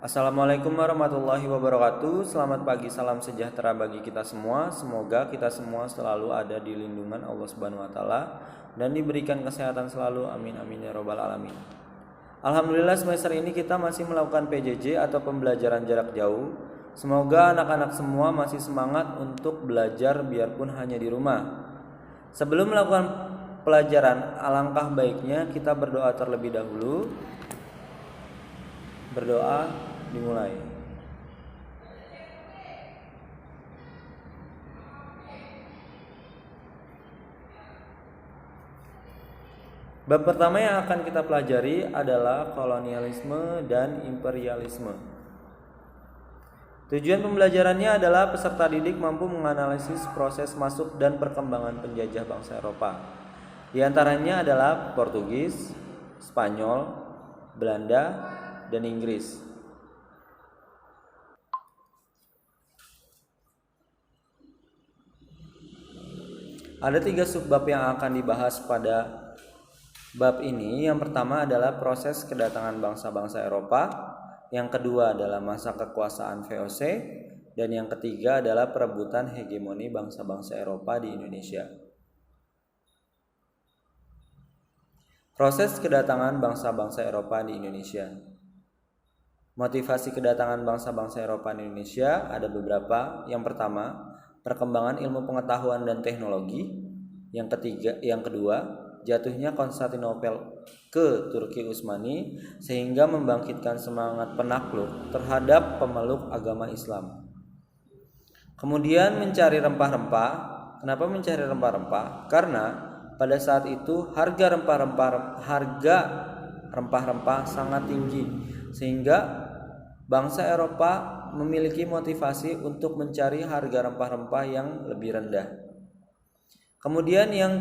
Assalamualaikum warahmatullahi wabarakatuh. Selamat pagi, salam sejahtera bagi kita semua. Semoga kita semua selalu ada di lindungan Allah Subhanahu wa taala dan diberikan kesehatan selalu. Amin amin ya robbal alamin. Alhamdulillah semester ini kita masih melakukan PJJ atau pembelajaran jarak jauh. Semoga anak-anak semua masih semangat untuk belajar biarpun hanya di rumah. Sebelum melakukan pelajaran, alangkah baiknya kita berdoa terlebih dahulu. Berdoa dimulai. Bab pertama yang akan kita pelajari adalah kolonialisme dan imperialisme. Tujuan pembelajarannya adalah peserta didik mampu menganalisis proses masuk dan perkembangan penjajah bangsa Eropa. Di antaranya adalah Portugis, Spanyol, Belanda, dan Inggris. Ada 3 subbab yang akan dibahas pada bab ini. Yang pertama adalah proses kedatangan bangsa-bangsa Eropa, yang kedua adalah masa kekuasaan VOC, dan yang ketiga adalah perebutan hegemoni bangsa-bangsa Eropa di Indonesia. Proses kedatangan bangsa-bangsa Eropa di Indonesia. Motivasi kedatangan bangsa-bangsa Eropa di Indonesia ada beberapa. Yang pertama, perkembangan ilmu pengetahuan dan teknologi. Yang kedua, jatuhnya Konstantinopel ke Turki Utsmani sehingga membangkitkan semangat penakluk terhadap pemeluk agama Islam. Kemudian mencari rempah-rempah. Kenapa mencari rempah-rempah? Karena pada saat itu harga rempah-rempah sangat tinggi sehingga bangsa Eropa memiliki motivasi untuk mencari harga rempah-rempah yang lebih rendah. Kemudian yang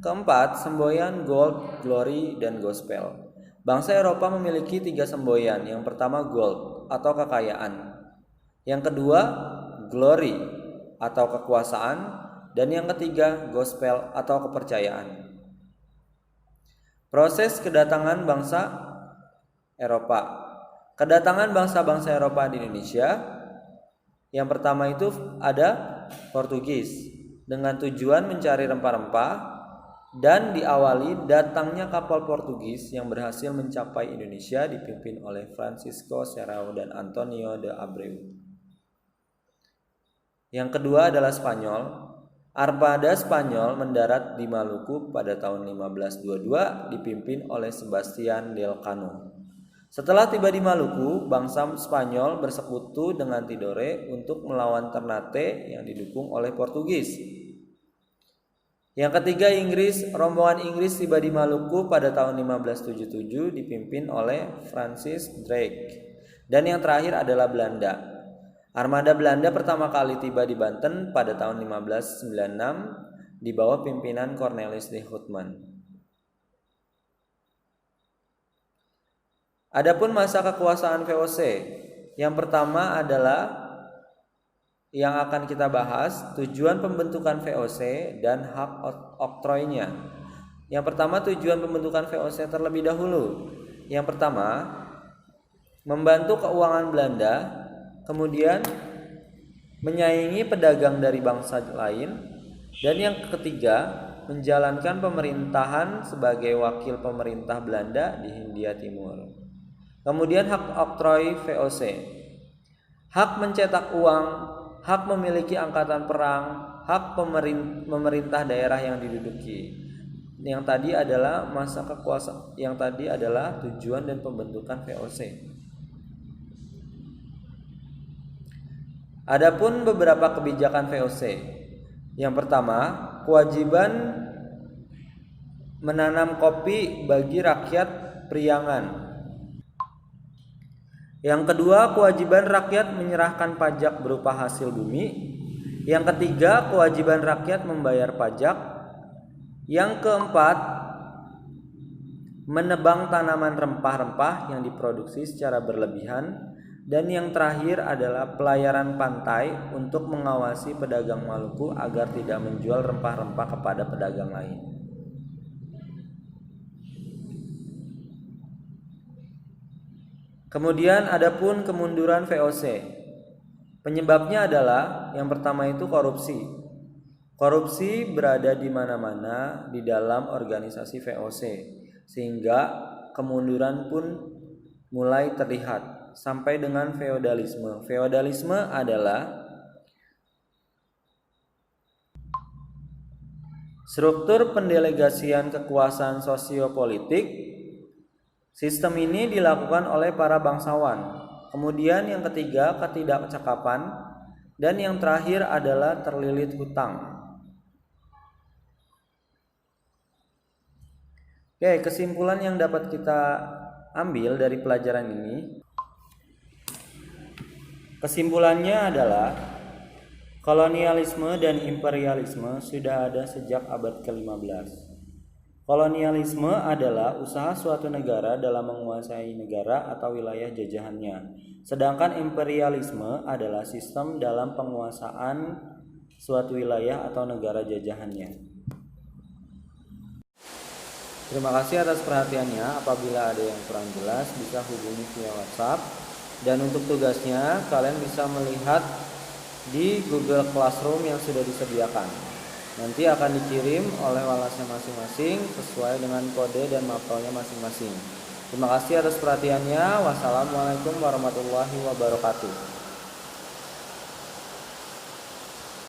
keempat, semboyan gold, glory, dan gospel. Bangsa Eropa memiliki 3 semboyan. Yang pertama gold atau kekayaan. Yang kedua glory atau kekuasaan. Dan yang ketiga gospel atau kepercayaan. Proses kedatangan bangsa Eropa. Kedatangan bangsa-bangsa Eropa di Indonesia. Yang pertama itu ada Portugis dengan tujuan mencari rempah-rempah dan diawali datangnya kapal Portugis yang berhasil mencapai Indonesia dipimpin oleh Francisco Serrao dan Antonio de Abreu. Yang kedua adalah Spanyol. Armada Spanyol mendarat di Maluku pada tahun 1522 dipimpin oleh Sebastian del Cano. Setelah tiba di Maluku, bangsa Spanyol bersekutu dengan Tidore untuk melawan Ternate yang didukung oleh Portugis. Yang ketiga Inggris. Rombongan Inggris tiba di Maluku pada tahun 1577 dipimpin oleh Francis Drake. Dan yang terakhir adalah Belanda. Armada Belanda pertama kali tiba di Banten pada tahun 1596 di bawah pimpinan Cornelis de Houtman. Adapun masa kekuasaan VOC, yang pertama adalah yang akan kita bahas tujuan pembentukan VOC dan hak oktroinya. Yang pertama tujuan pembentukan VOC terlebih dahulu. Yang pertama, membantu keuangan Belanda, kemudian menyaingi pedagang dari bangsa lain, dan yang ketiga, menjalankan pemerintahan sebagai wakil pemerintah Belanda di Hindia Timur. Kemudian hak oktroi VOC. Hak mencetak uang, hak memiliki angkatan perang, hak pemerintah daerah yang diduduki. Yang tadi adalah masa kekuasaan, yang tadi adalah tujuan dan pembentukan VOC. Adapun beberapa kebijakan VOC. Yang pertama, kewajiban menanam kopi bagi rakyat priangan. Yang kedua, kewajiban rakyat menyerahkan pajak berupa hasil bumi. Yang ketiga, kewajiban rakyat membayar pajak. Yang keempat, menebang tanaman rempah-rempah yang diproduksi secara berlebihan. Dan yang terakhir adalah pelayaran pantai untuk mengawasi pedagang Maluku agar tidak menjual rempah-rempah kepada pedagang lain. Kemudian adapun kemunduran VOC. Penyebabnya adalah yang pertama itu korupsi. Korupsi berada di mana-mana di dalam organisasi VOC, sehingga kemunduran pun mulai terlihat sampai dengan feodalisme. Feodalisme adalah struktur pendelegasian kekuasaan sosiopolitik. Sistem ini dilakukan oleh para bangsawan. Kemudian yang ketiga, ketidakcakapan, dan yang terakhir adalah terlilit hutang. Oke, kesimpulan yang dapat kita ambil dari pelajaran ini, kesimpulannya adalah kolonialisme dan imperialisme sudah ada sejak abad ke-15. Kolonialisme adalah usaha suatu negara dalam menguasai negara atau wilayah jajahannya. Sedangkan imperialisme adalah sistem dalam penguasaan suatu wilayah atau negara jajahannya. Terima kasih atas perhatiannya. Apabila ada yang kurang jelas bisa hubungi via WhatsApp. Dan untuk tugasnya kalian bisa melihat di Google Classroom yang sudah disediakan. Nanti akan dikirim oleh walasnya masing-masing sesuai dengan kode dan mapelnya masing-masing. Terima kasih atas perhatiannya. Wassalamualaikum warahmatullahi wabarakatuh.